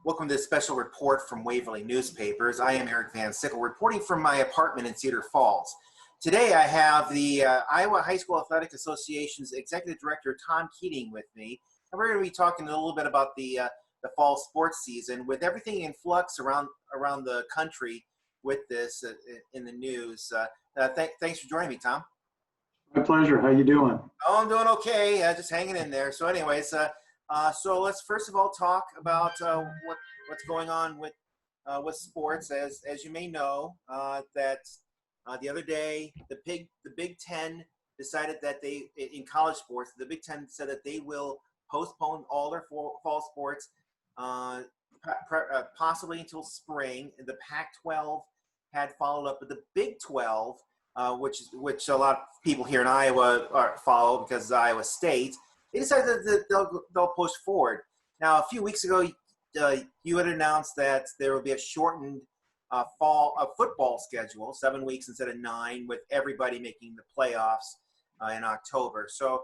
Welcome to this special report from Waverly Newspapers. I am Eric VanSickle, reporting from my apartment in Cedar Falls. Today I have the Iowa High School Athletic Association's Executive Director, Tom Keating, with me. And we're going to be talking a little bit about the fall sports season, with everything in flux around the country with this in the news. Thanks for joining me, Tom. My pleasure. How you doing? Oh, I'm doing okay. Just hanging in there. So anyways, so let's first of all talk about what's going on with sports. As you may know, that the other day the Big Ten decided that in college sports, the Big Ten said that they will postpone all their fall sports possibly until spring. The Pac-12 had followed up, but the Big 12, which a lot of people here in Iowa follow because it's Iowa State, they decided that they'll push forward. Now, a few weeks ago, you had announced that there will be a shortened fall football schedule, 7 weeks instead of 9, with everybody making the playoffs in October. So,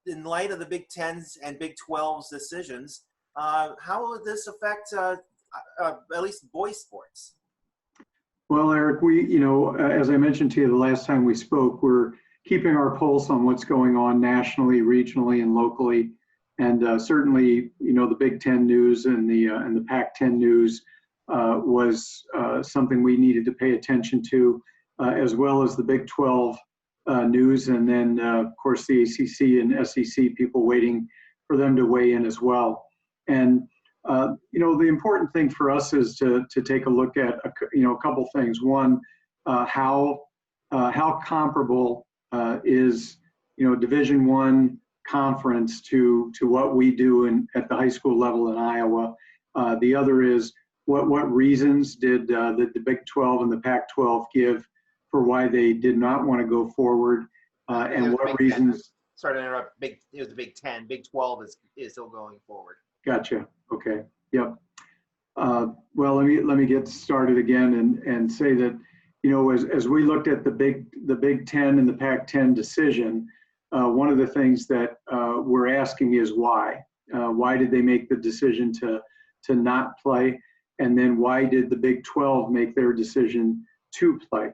in light of the Big Ten's and Big 12's decisions, how will this affect at least boys sports? Well, Eric, as I mentioned to you the last time we spoke, we're keeping our pulse on what's going on nationally, regionally, and locally. And certainly, the Big Ten news and the Pac-10 news was something we needed to pay attention to, as well as the Big 12 news, and then, of course, the ACC and SEC people waiting for them to weigh in as well. And the important thing for us is to take a look at a couple things. One, how comparable is Division I conference to what we do at the high school level in Iowa. The other is what reasons did the Big 12 and the Pac-12 give for why they did not want to go forward, and what reasons. Sorry to interrupt. It was the Big 10. Big 12 is still going forward. Gotcha. Okay. Yep. Well, let me get started again and say that as we looked at the Big 10 and the Pac-10 decision, one of the things that we're asking is why. Why did they make the decision to not play, and then why did the Big 12 make their decision to play?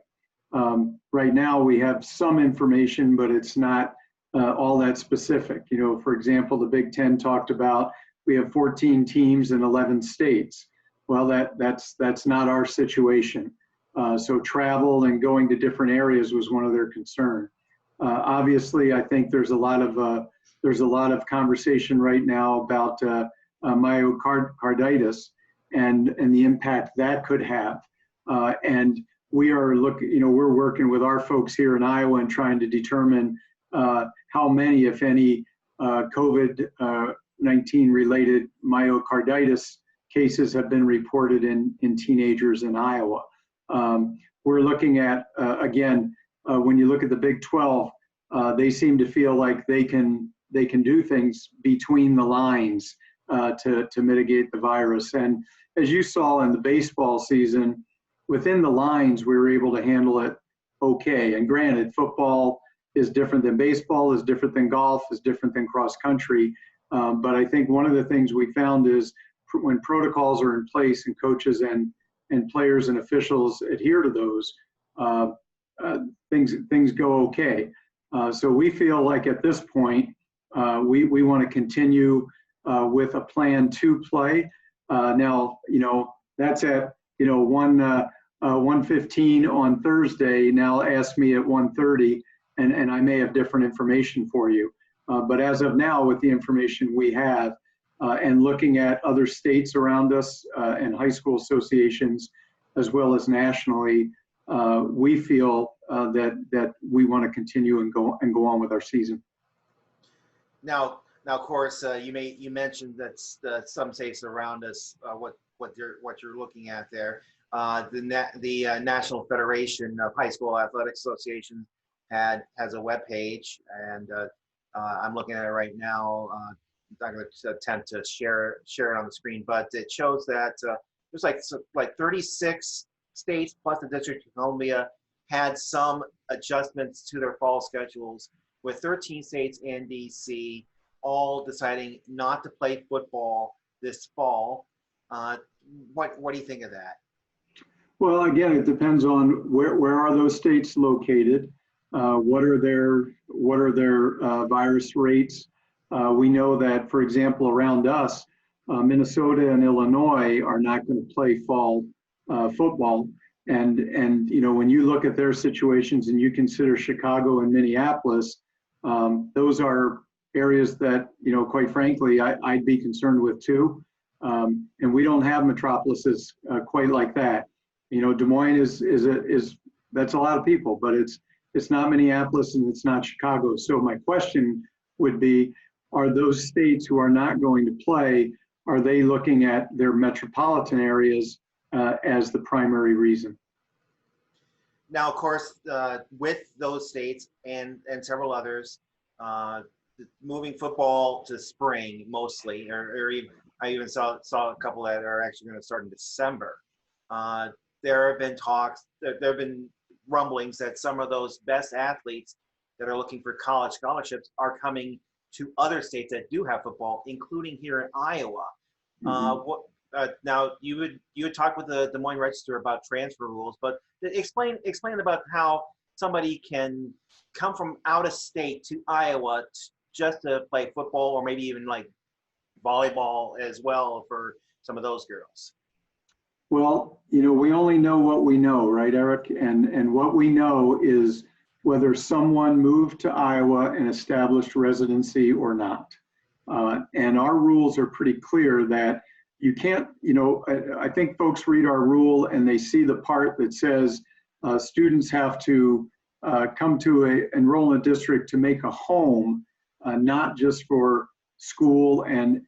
Right now we have some information, but it's not all that specific. For example, the Big 10 talked about we have 14 teams in 11 states. Well, that's not our situation. So travel and going to different areas was one of their concerns. Obviously, I think there's a lot of conversation right now about myocarditis and the impact that could have. And we're working with our folks here in Iowa and trying to determine how many, if any, COVID-19 related myocarditis cases have been reported in teenagers in Iowa. We're looking at, again, when you look at the Big 12, they seem to feel like they can do things between the lines to mitigate the virus. And as you saw in the baseball season, within the lines, we were able to handle it okay. And granted, football is different than baseball, is different than golf, is different than cross country. But I think one of the things we found is when protocols are in place and coaches and players and officials adhere to those, things go okay. So we feel like at this point, we want to continue with a plan to play. Now, that's at 1:15 on Thursday. Now ask me at 1:30, and I may have different information for you. But as of now, with the information we have, and looking at other states around us and high school associations, as well as nationally, we feel that we want to continue and go on with our season. Now, of course, you mentioned that some states around us, what you're looking at there. The National Federation of High School Athletic Associations has a webpage, and I'm looking at it right now. I'm not going to attempt to share it on the screen, but it shows that there's like 36 states plus the District of Columbia had some adjustments to their fall schedules, with 13 states and DC all deciding not to play football this fall. What do you think of that? Well, again, it depends on where are those states located? What are their virus rates? We know that, for example, around us, Minnesota and Illinois are not going to play fall football. And you know, when you look at their situations and you consider Chicago and Minneapolis, those are areas that, you know, quite frankly, I'd be concerned with too. And we don't have metropolises quite like that. You know, Des Moines is that's a lot of people, but it's not Minneapolis and it's not Chicago. So my question would be, are those states who are not going to play, are they looking at their metropolitan areas as the primary reason? Now, of course, with those states and several others, moving football to spring mostly, or even, I even saw a couple that are actually going to start in December. There have been talks, there have been rumblings that some of those best athletes that are looking for college scholarships are coming to other states that do have football, including here in Iowa. Now you would talk with the Des Moines Register about transfer rules, but explain about how somebody can come from out of state to Iowa just to play football, or maybe even like volleyball as well for some of those girls. Well, you know, we only know what we know, right, Eric? And what we know is whether someone moved to Iowa and established residency or not. And our rules are pretty clear that you can't, you know, I think folks read our rule and they see the part that says students have to come to enroll in a district to make a home, not just for school and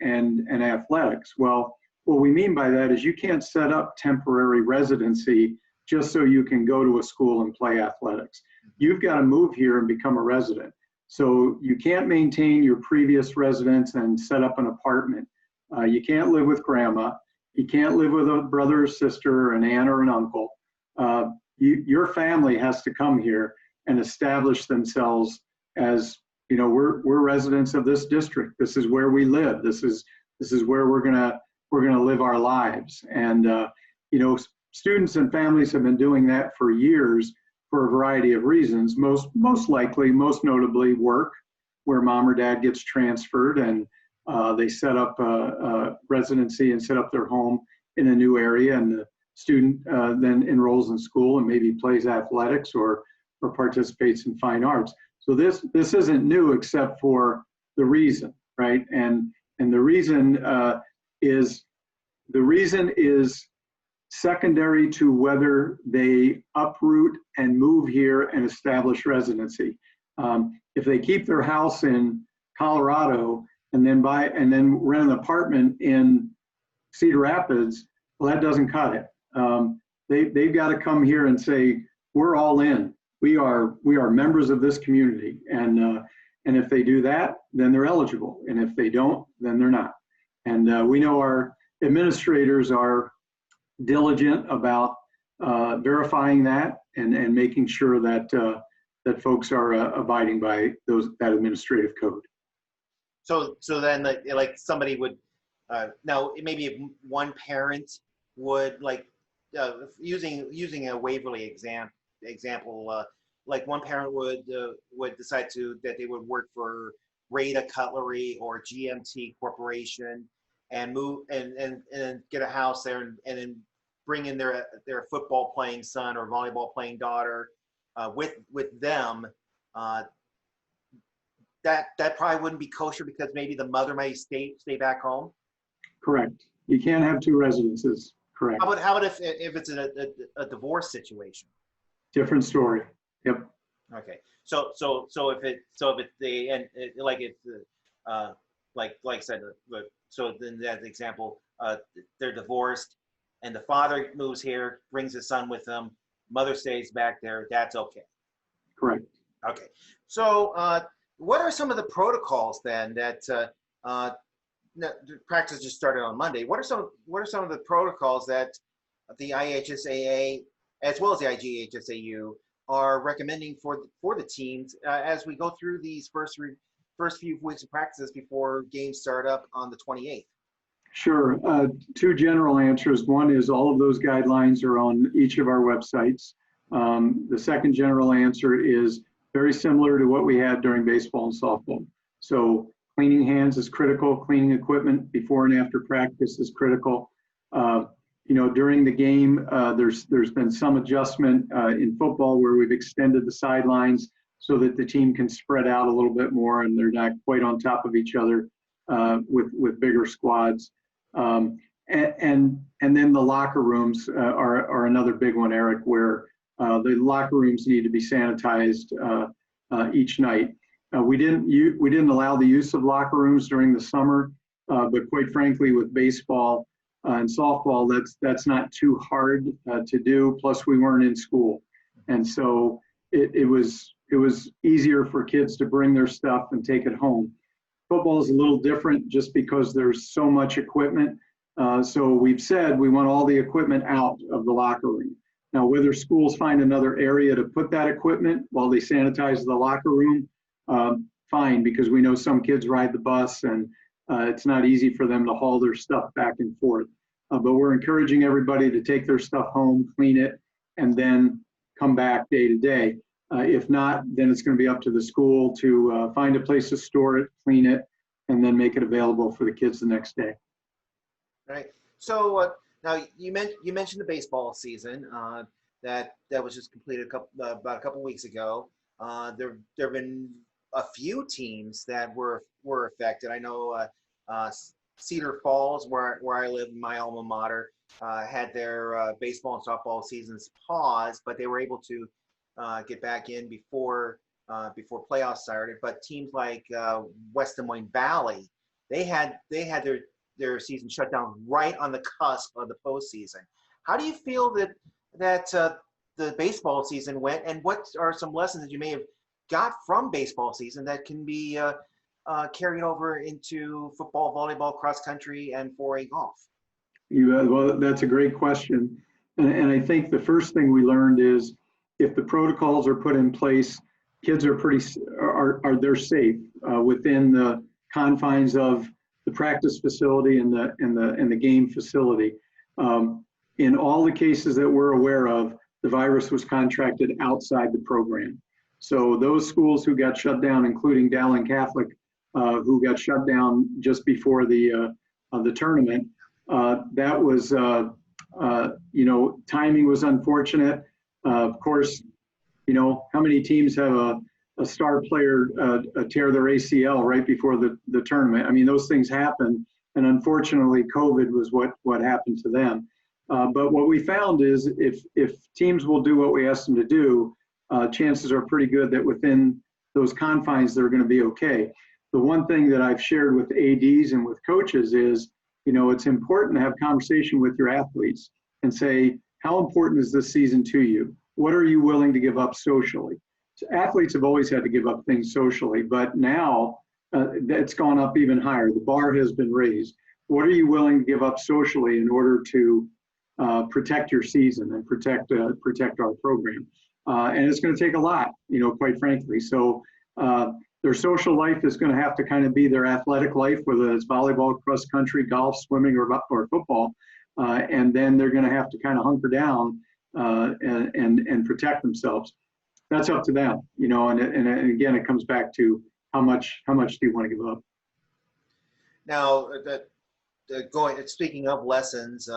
athletics. Well, what we mean by that is you can't set up temporary residency just so you can go to a school and play athletics. You've got to move here and become a resident. So you can't maintain your previous residence and set up an apartment. You can't live with grandma. You can't live with a brother or sister, or an aunt or an uncle. Your family has to come here and establish themselves as, you know, we're residents of this district. This is where we live. This is where we're gonna live our lives. And you know, students and families have been doing that for years for a variety of reasons. Most notably work, where mom or dad gets transferred and they set up a residency and set up their home in a new area, and the student then enrolls in school and maybe plays athletics or participates in fine arts. So this isn't new except for the reason, right? And the reason is secondary to whether they uproot and move here and establish residency. If they keep their house in Colorado and then rent an apartment in Cedar Rapids, well, that doesn't cut it. They've got to come here and say, we're all in. We are members of this community, and if they do that, then they're eligible, and if they don't, then they're not. And we know our administrators are diligent about verifying that and making sure that that folks are abiding by that administrative code. So then, like somebody would now maybe if one parent would using a Waverly example, like one parent would decide that they would work for Rada Cutlery or GMT Corporation and move and get a house there and then bring in their football playing son or volleyball playing daughter with them. That probably wouldn't be kosher because maybe the mother may stay back home. Correct. You can't have two residences. Correct. How about if it's a divorce situation? Different story. Yep. Okay. So if they and like it's like I said, so then that example, they're divorced, and the father moves here, brings his son with him, mother stays back there. That's okay. Correct. Okay. So what are some of the protocols then that practice just started on Monday? What are some of the protocols that the IHSAA as well as the IHSAU are recommending for the teams as we go through these first few weeks of practices before games start up on the 28th? Sure. Two general answers. One is all of those guidelines are on each of our websites. The second general answer is very similar to what we had during baseball and softball. So cleaning hands is critical. Cleaning equipment before and after practice is critical. During the game, there's been some adjustment in football where we've extended the sidelines so that the team can spread out a little bit more and they're not quite on top of each other with bigger squads. And then the locker rooms are another big one, Eric, where the locker rooms need to be sanitized each night. We didn't allow the use of locker rooms during the summer, but quite frankly, with baseball and softball, that's not too hard to do. Plus, we weren't in school, and so it was easier for kids to bring their stuff and take it home. Football is a little different just because there's so much equipment. So we've said we want all the equipment out of the locker room. Now, whether schools find another area to put that equipment while they sanitize the locker room, fine, because we know some kids ride the bus and it's not easy for them to haul their stuff back and forth. But we're encouraging everybody to take their stuff home, clean it, and then come back day to day. If not, then it's going to be up to the school to find a place to store it, clean it, and then make it available for the kids the next day. Right. So now you mentioned the baseball season that was just completed about a couple weeks ago. There have been a few teams that were affected. I know Cedar Falls, where I live, my alma mater, had their baseball and softball seasons paused, but they were able to get back in before playoffs started. But teams like West Des Moines Valley, they had their season shut down right on the cusp of the postseason. How do you feel that the baseball season went, and what are some lessons that you may have got from baseball season that can be carried over into football, volleyball, cross country, and 4A golf? Well, that's a great question. And I think the first thing we learned is if the protocols are put in place, kids are they're safe within the confines of the practice facility and the game facility. In all the cases that we're aware of, the virus was contracted outside the program. So those schools who got shut down, including Dowling Catholic, who got shut down just before the tournament, that was timing was unfortunate. Of course, how many teams have a star player tear their ACL right before the tournament? I mean, those things happen, and unfortunately, COVID was what happened to them. But what we found is if teams will do what we ask them to do, chances are pretty good that within those confines, they're going to be okay. The one thing that I've shared with ADs and with coaches is, it's important to have conversation with your athletes and say, how important is this season to you? What are you willing to give up socially? So athletes have always had to give up things socially, but now it's gone up even higher. The bar has been raised. What are you willing to give up socially in order to protect your season and protect our program? And it's going to take a lot, quite frankly. So their social life is going to have to kind of be their athletic life, whether it's volleyball, cross country, golf, swimming, or football. And then they're going to have to kind of hunker down and protect themselves. That's up to them, and again, it comes back to how much do you want to give up? Now, speaking of lessons,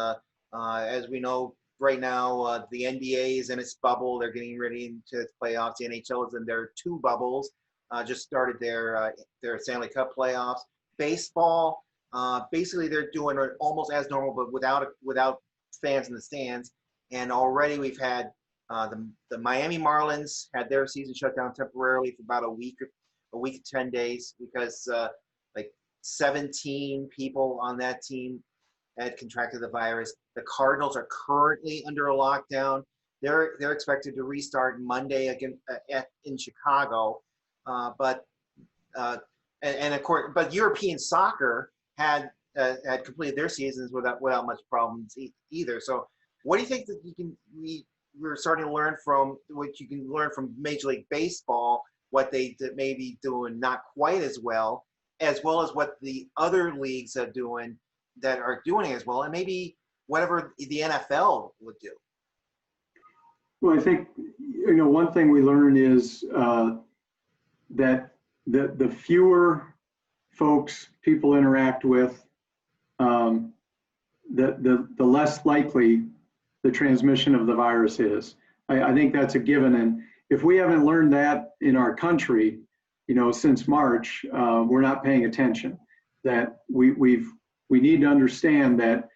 as we know right now, the NBA is in its bubble. They're getting ready into its playoffs. The NHL is in their two bubbles. Just started their Stanley Cup playoffs. Baseball, basically they're doing it almost as normal, but without fans in the stands. And already we've had the Miami Marlins had their season shut down temporarily for about a week to 10 days because like 17 people on that team had contracted the virus. The Cardinals are currently under a lockdown. They're expected to restart Monday again in Chicago, but of course, but European soccer had completed their seasons without much problems either. So, what do you think that we're starting to learn from what you can learn from Major League Baseball, what they may be doing not quite as well as what the other leagues are doing that are doing it as well, and maybe whatever the NFL would do? Well, I think, one thing we learned is that the fewer folks people interact with, the less likely the transmission of the virus is. I think that's a given. And if we haven't learned that in our country, since March, we're not paying attention. That we need to understand that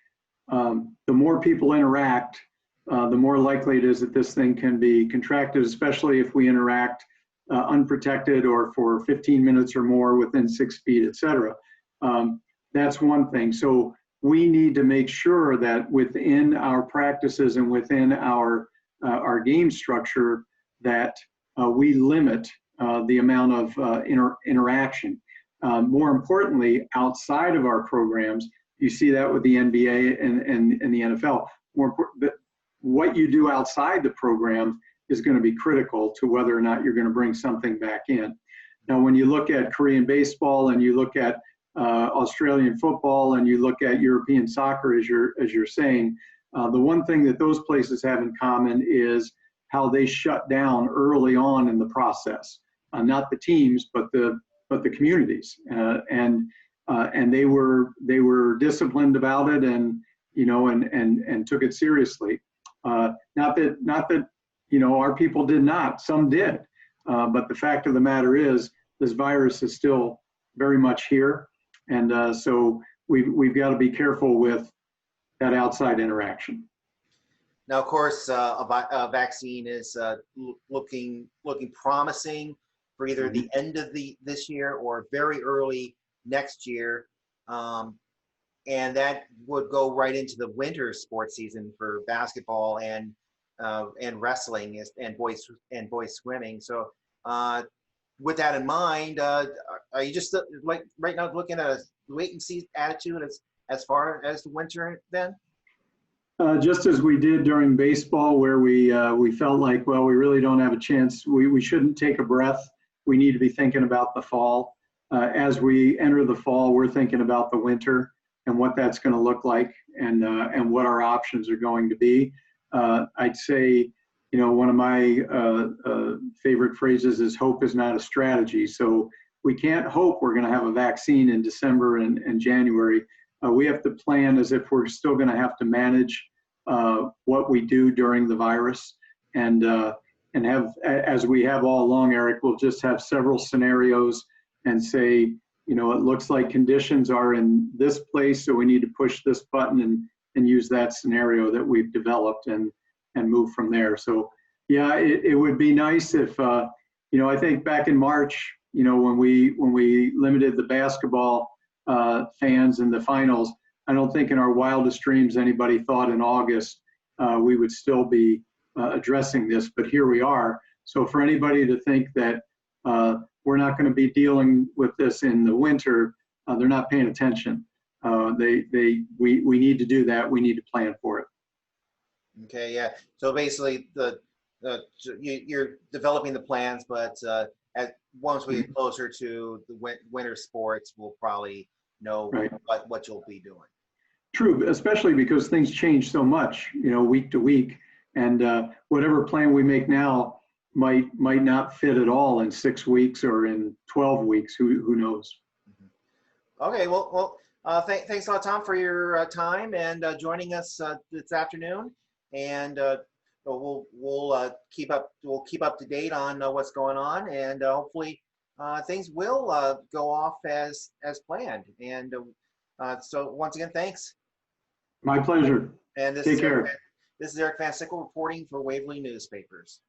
the more people interact, the more likely it is that this thing can be contracted, especially if we interact unprotected or for 15 minutes or more within 6 feet, et cetera. That's one thing. So we need to make sure that within our practices and within our game structure that we limit the amount of interaction. More importantly, outside of our programs, you see that with the NBA and the NFL. More important, what you do outside the program is going to be critical to whether or not you're going to bring something back in. Now, when you look at Korean baseball and you look at Australian football and you look at European soccer, as you're saying, the one thing that those places have in common is how they shut down early on in the process. Not the teams, but the communities, and they were disciplined about it, and and took it seriously. Not that our people did not. Some did, but the fact of the matter is, this virus is still very much here, and so we've got to be careful with that outside interaction. Now, of course, a vaccine is looking promising for either the end of this year or very early next year, and that would go right into the winter sports season for basketball and wrestling and boys swimming. So, with that in mind, are you just like right now looking at a wait and see attitude as far as the winter then? Just as we did during baseball, where we felt like, well, we really don't have a chance. We shouldn't take a breath. We need to be thinking about the fall. As we enter the fall, we're thinking about the winter and what that's going to look like, and what our options are going to be. I'd say, one of my favorite phrases is hope is not a strategy. So we can't hope we're going to have a vaccine in December and January. We have to plan as if we're still going to have to manage what we do during the virus, and have, as we have all along, Eric, we'll just have several scenarios and say, it looks like conditions are in this place, so we need to push this button and use that scenario that we've developed and move from there. So yeah, it would be nice if, I think back in March, when we limited the basketball fans in the finals, I don't think in our wildest dreams anybody thought in August we would still be addressing this, but here we are. So for anybody to think that we're not going to be dealing with this in the winter, they're not paying attention. We need to do that. We need to plan for it. Okay, yeah. So basically, you're developing the plans, but once we get closer to the winter sports, we'll probably know what you'll be doing. True, especially because things change so much, week to week, and whatever plan we make now might not fit at all in 6 weeks or in 12 weeks. Who knows? Okay, well, thanks a lot, Tom, for your time and joining us this afternoon. And we'll keep up to date on what's going on, and hopefully things will go off as planned. And so once again, thanks. My pleasure. And Take care. This is Eric VanSickle reporting for Waverly Newspapers.